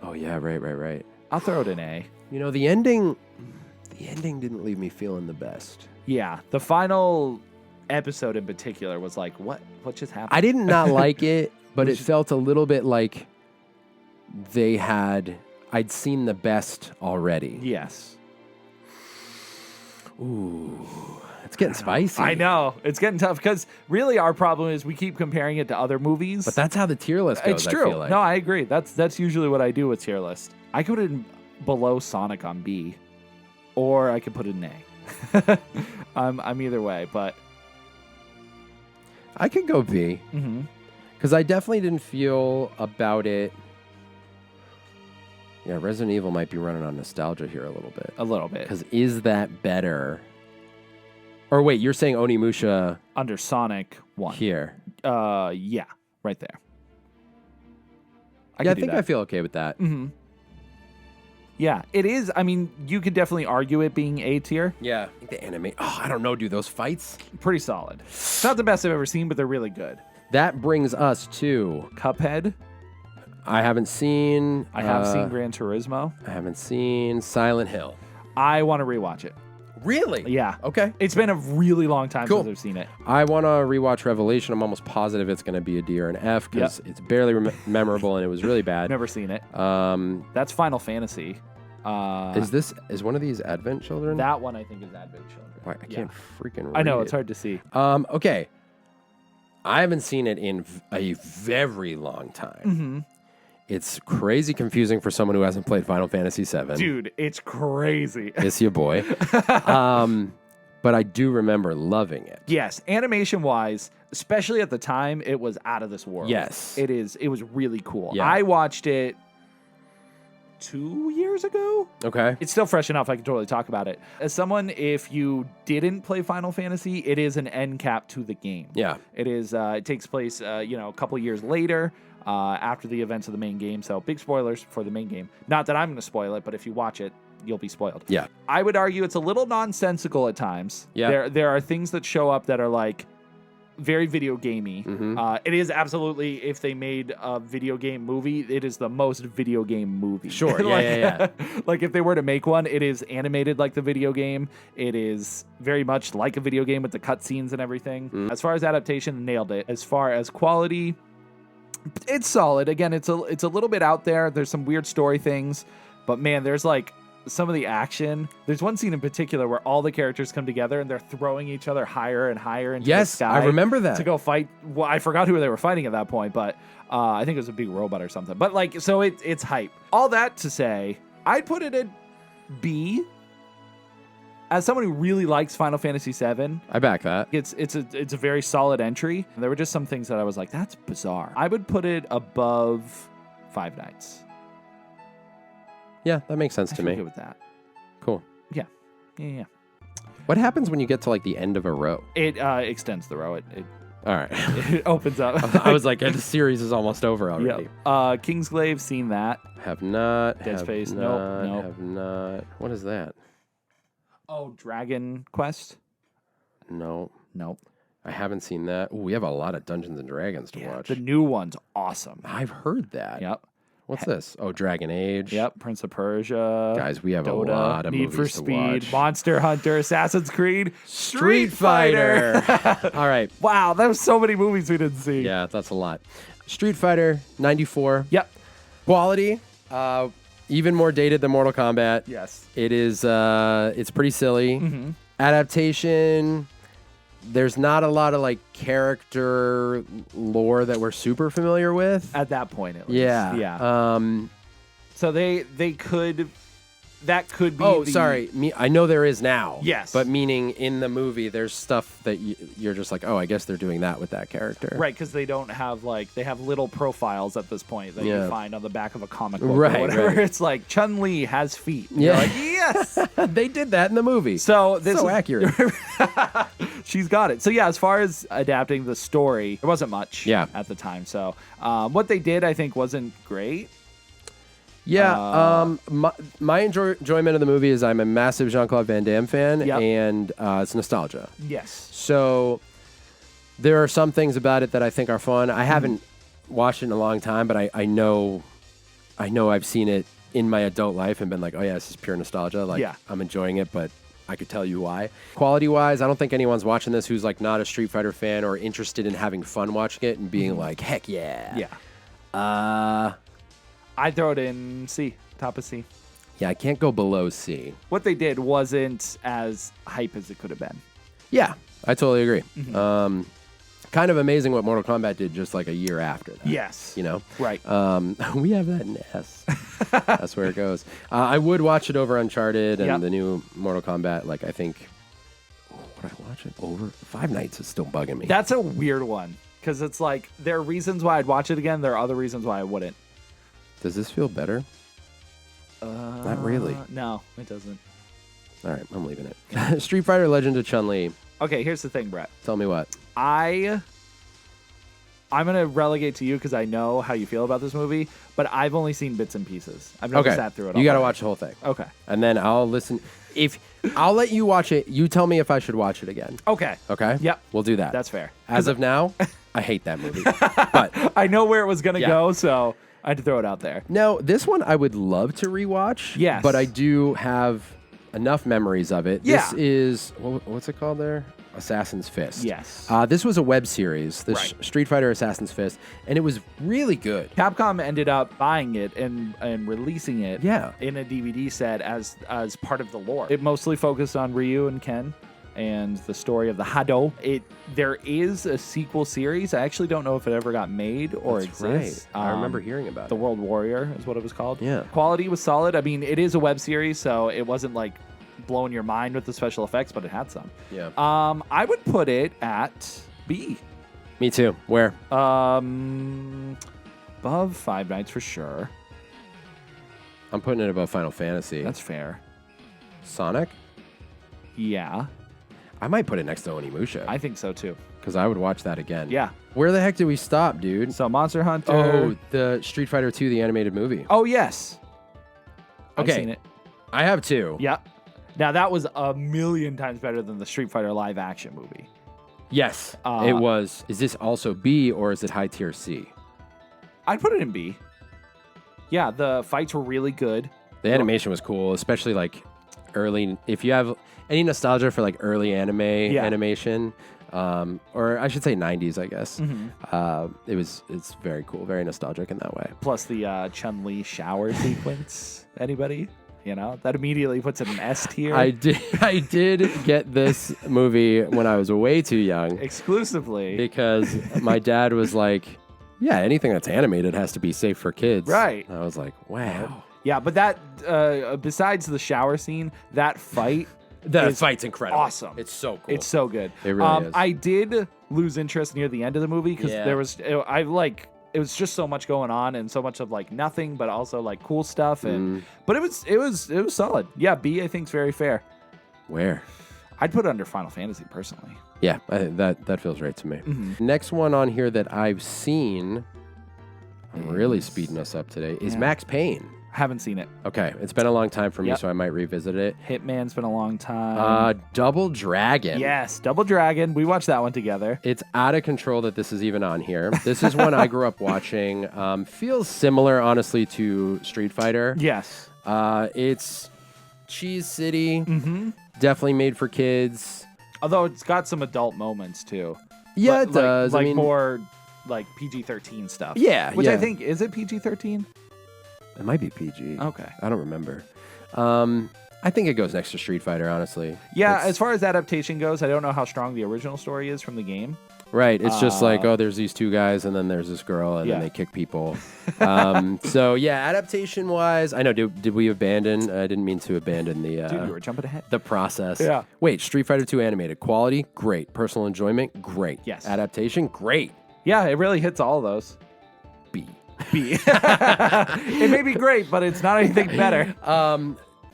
Oh yeah, right. I'll throw it an A. You know, the ending didn't leave me feeling the best. Yeah, the final episode in particular was like, what just happened? I did not like it, but it felt a little bit like I'd seen the best already. Yes. Ooh, it's getting spicy. I know. It's getting tough because really our problem is we keep comparing it to other movies. But that's how the tier list goes, It's true. I feel like. No, I agree. That's usually what I do with tier list. I could put it below Sonic on B, or I could put it in A. I'm either way, but I could go B. Because I definitely didn't feel about it. Yeah, Resident Evil might be running on nostalgia here a little bit. a little bit. Because is that better? Or wait, you're saying Onimusha Under Sonic 1. here? Yeah, right there. I think I feel okay with that. Yeah, it is. I mean, you could definitely argue it being A tier. Yeah. I think the anime. Oh, I don't know, dude. Those fights. Pretty solid. It's not the best I've ever seen, but they're really good. That brings us to. Cuphead. I haven't seen. I have seen Gran Turismo. I haven't seen Silent Hill. I want to rewatch it. Really? Yeah. Okay. It's been a really long time Cool. since I've seen it. I want to rewatch Revelation. I'm almost positive it's going to be a D or an F because it's barely memorable and it was really bad. Never seen it. That's Final Fantasy. Is one of these Advent Children? That one I think is Advent Children. Why, I can't freaking read I know, it. it's hard to see. Okay. I haven't seen it in a very long time. It's crazy confusing for someone who hasn't played Final Fantasy VII. Dude, it's crazy. It's your boy. But I do remember loving it. Yes, animation-wise, especially at the time, it was out of this world. Yes. It was really cool. Yeah. I watched it 2 years ago. Okay. It's still fresh enough I can totally talk about it. As someone, if you didn't play Final Fantasy, it is an end cap to the game. Yeah. It is. It takes place, a couple years later. after the events of the main game. So big spoilers for the main game. Not that I'm going to spoil it, but if you watch it, you'll be spoiled. Yeah. I would argue it's a little nonsensical at times. Yeah. There are things that show up that are like very video gamey. It is absolutely, if they made a video game movie, it is the most video game movie. Sure. Like, Yeah. like if they were to make one, it is animated like the video game. It is very much like a video game with the cutscenes and everything. As far as adaptation, nailed it. As far as quality, it's solid. Again, it's a little bit out there. There's some weird story things, but man, there's like some of the action. There's one scene in particular where all the characters come together and they're throwing each other higher and higher into the sky. I remember that. To go fight. Well, I forgot who they were fighting at that point, but I think it was a big robot or something. But like, so it's hype. All that to say, I'd put it at B. As someone who really likes Final Fantasy VII, I back that. it's a very solid entry. There were just some things that I was like, that's bizarre. I would put it above Five Nights. Yeah, that makes sense I to feel me. good with that. Cool. Yeah. What happens when you get to like the end of a row? It extends the row. It All right. it opens up. I was like, the series is almost over already. Yep. Kingsglaive, seen that. Have not. Dead have Space, not, nope. Have not. What is that? Oh, Dragon Quest. No. Nope. I haven't seen that. Ooh, we have a lot of Dungeons and Dragons to watch. The new one's awesome. I've heard that. Yep. What's this? Oh, Dragon Age. Yep. Prince of Persia. Guys, we have Dota, a lot of Need movies for to Speed, watch. Monster Hunter, Assassin's Creed, Street Fighter. All right. Wow, there was so many movies we didn't see. Yeah, that's a lot. Street Fighter 94. Yep. Quality. Even more dated than Mortal Kombat. Yes. It is. It's pretty silly. Adaptation. There's not a lot of like character lore that we're super familiar with. At that point, at least. Yeah. Yeah. So they could. That could be. Oh, the, sorry. I know there is now. Yes. But meaning in the movie, there's stuff that you're just like, oh, I guess they're doing that with that character. Right, because they don't have like they have little profiles at this point that you find on the back of a comic book Right, or whatever. right. It's like Chun-Li has feet. And Yeah. you're like, yes. They did that in the movie. So this so is, accurate. She's got it. So yeah, as far as adapting the story, there wasn't much at the time. So what they did, I think, wasn't great. Yeah, my enjoyment of the movie is I'm a massive Jean-Claude Van Damme fan, and it's nostalgia. Yes. So there are some things about it that I think are fun. I haven't watched it in a long time, but I know I've seen it in my adult life and been like, oh yeah, this is pure nostalgia. Like I'm enjoying it, but I could tell you why. Quality-wise, I don't think anyone's watching this who's like not a Street Fighter fan or interested in having fun watching it and being like, heck yeah. Yeah. I'd throw it in C, top of C. Yeah, I can't go below C. What they did wasn't as hype as it could have been. Yeah, I totally agree. Kind of amazing what Mortal Kombat did just like a year after that. Yes. You know? Right. We have that in S. That's where it goes. I would watch it over Uncharted and the new Mortal Kombat. Like, I think, would I watch it over? Five Nights is still bugging me. That's a weird one because it's like there are reasons why I'd watch it again. There are other reasons why I wouldn't. Does this feel better? Not really. No, it doesn't. All right, I'm leaving it. Street Fighter Legend of Chun-Li. Okay, here's the thing, Brett. Tell me what. I'm going to relegate to you because I know how you feel about this movie, but I've only seen bits and pieces. I've never sat through it all. You got to watch the whole thing. Okay. And then I'll listen. I'll let you watch it. You tell me if I should watch it again. Okay. Okay? Yep. We'll do that. That's fair. As of now, I hate that movie. But I know where it was going to go, so I had to throw it out there. no, this one I would love to rewatch. Yes. But I do have enough memories of it. Yeah. This is, what's it called there? Assassin's Fist. Yes. This was a web series, the Street Fighter Assassin's Fist, and it was really good. Capcom ended up buying it and releasing it Yeah. in a DVD set as part of the lore. It mostly focused on Ryu and Ken and the story of the Hado. There is a sequel series. I actually don't know if it ever got made or That's exists. right. I remember hearing about The it. World Warrior is what it was called. Yeah. Quality was solid. I mean, it is a web series, so it wasn't like blowing your mind with the special effects, but it had some. Yeah. I would put it at B. Me too. Where? Above Five Nights for sure. I'm putting it above Final Fantasy. That's fair. Sonic? Yeah, I might put it next to Onimusha. I think so too. because I would watch that again. Yeah. Where the heck did we stop, dude? So Monster Hunter. Oh, the Street Fighter 2, the animated movie. Oh, yes. Okay. I've seen it. I have too. Yep. Now, that was a million times better than the Street Fighter live action movie. Yes, it was. Is this also B or is it high tier C? I'd put it in B. Yeah, the fights were really good. The animation was cool, especially like early. If you have any nostalgia for like early anime animation, or I should say 90s, I guess. It's very cool, very nostalgic in that way. Plus the Chun-Li shower sequence. Anybody? You know, that immediately puts it in S tier. I did get this movie when I was way too young. Exclusively. Because my dad was like, yeah, anything that's animated has to be safe for kids. Right. I was like, wow. Yeah, but that, besides the shower scene, that fight... The fight's incredible. Awesome. It's so cool. It's so good. It really is. I did lose interest near the end of the movie because there was... It was just so much going on and so much of like nothing, but also like cool stuff. And but it was solid. Yeah, B I think is very fair. Where? I'd put it under Final Fantasy personally. Yeah, I think that feels right to me. Next one on here that I've seen, I'm really speeding us up today, is Max Payne. Haven't seen it. Okay, it's been a long time for me, so I might revisit it. Hitman's been a long time. Double Dragon. Yes, Double Dragon. We watched that one together. It's out of control that this is even on here. This is one I grew up watching. Feels similar, honestly, to Street Fighter. Yes. It's Cheese City. Definitely made for kids. Although it's got some adult moments, too. Yeah, it does. Like I mean, more like PG-13 stuff. Yeah, Which I think, is it PG-13? It might be PG. Okay. I don't remember. I think it goes next to Street Fighter, honestly. Yeah, as far as adaptation goes, I don't know how strong the original story is from the game. Right. It's just like, oh, there's these two guys, and then there's this girl, and then they kick people. So, yeah, adaptation-wise, I know, did we abandon? I didn't mean to abandon the... Dude, you were jumping ahead. The process. Yeah. Wait, Street Fighter 2 animated. Quality? Great. Personal enjoyment? Great. Yes. Adaptation? Great. Yeah, it really hits all of those. B. B. It may be great, but it's not anything better.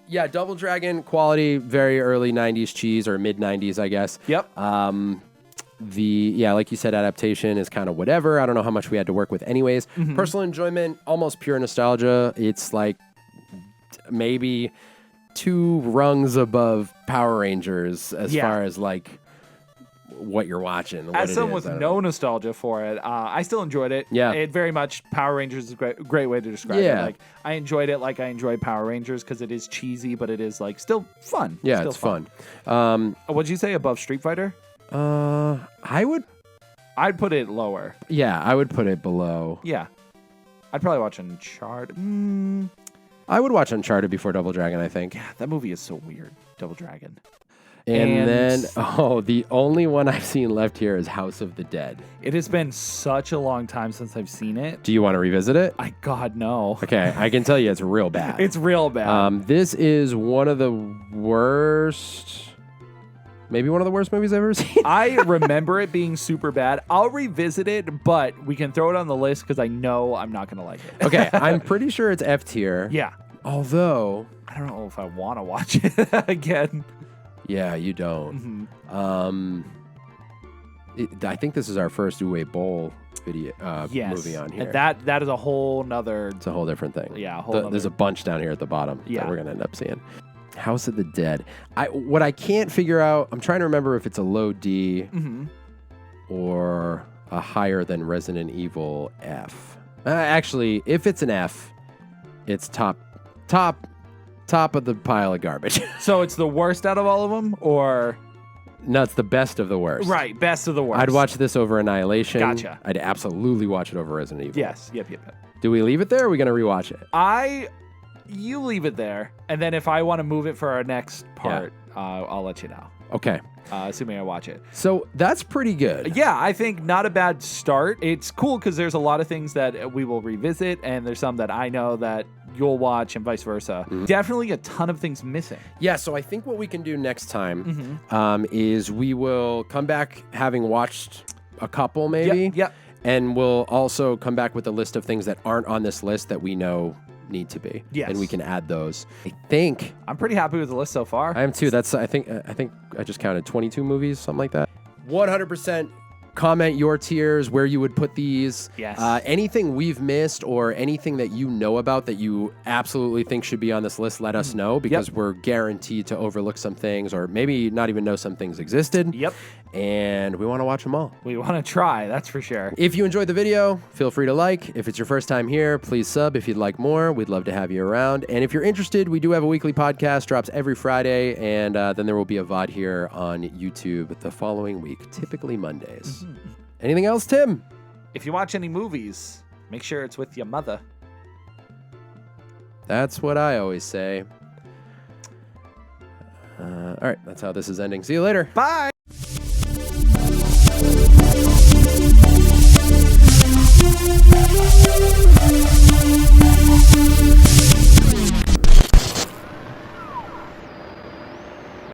Yeah, Double Dragon quality, very early 90s cheese or mid 90s, I guess. Yep. Like you said, adaptation is kind of whatever. I don't know how much we had to work with anyways. Personal enjoyment, almost pure nostalgia. It's like maybe 2 rungs above Power Rangers as far as like what you're watching. As someone with no nostalgia for it, I still enjoyed it. Yeah. It very much, Power Rangers is a great way to describe it. Like, I enjoyed it like I enjoyed Power Rangers because it is cheesy, but it is like still fun. Yeah, still it's fun. What'd you say above Street Fighter? I'd put it lower. Yeah, I would put it below. Yeah. I'd probably watch Uncharted. I would watch Uncharted before Double Dragon, I think. Yeah, that movie is so weird. Double Dragon. And then, the only one I've seen left here is House of the Dead. It has been such a long time since I've seen it. Do you want to revisit it? God, no. Okay, I can tell you it's real bad. It's real bad. This is one of the worst, maybe one of the worst movies I've ever seen. I remember it being super bad. I'll revisit it, but we can throw it on the list because I know I'm not going to like it. Okay, I'm pretty sure it's F tier. Yeah. Although, I don't know if I want to watch it again. Yeah, you don't. I think this is our first Uwe Boll video movie on here. And that is a whole nother... It's a whole different thing. Yeah, There's a bunch down here at the bottom that we're going to end up seeing. House of the Dead. What I can't figure out, I'm trying to remember if it's a low D or a higher than Resident Evil F. Actually, if it's an F, it's top of the pile of garbage. So it's the worst out of all of them, or? No, it's the best of the worst. Right, best of the worst. I'd watch this over Annihilation. Gotcha. I'd absolutely watch it over Resident Evil. Yes, yep. Do we leave it there, or are we going to rewatch it? You leave it there, and then if I want to move it for our next part, I'll let you know. Okay. Assuming I watch it. So that's pretty good. Yeah, I think not a bad start. It's cool because there's a lot of things that we will revisit, and there's some that I know that you'll watch and vice versa. Definitely a ton of things missing. Yeah, so I think what we can do next time is we will come back having watched a couple maybe. Yep. And we'll also come back with a list of things that aren't on this list that we know need to be. Yes. And we can add those. I think I'm pretty happy with the list so far. I am too. I think I just counted 22 movies, something like that. 100% comment your tiers, where you would put these. Yes. Anything we've missed or anything that you know about that you absolutely think should be on this list, let us know, because we're guaranteed to overlook some things or maybe not even know some things existed. Yep. And we want to watch them all. We want to try, that's for sure. If you enjoyed the video, feel free to like. If it's your first time here, please sub if you'd like more. We'd love to have you around. And if you're interested, we do have a weekly podcast, drops every Friday, and then there will be a VOD here on YouTube the following week, typically Mondays. Anything else, Tim? If you watch any movies, make sure it's with your mother. That's what I always say. All right, that's how this is ending. See you later. Bye!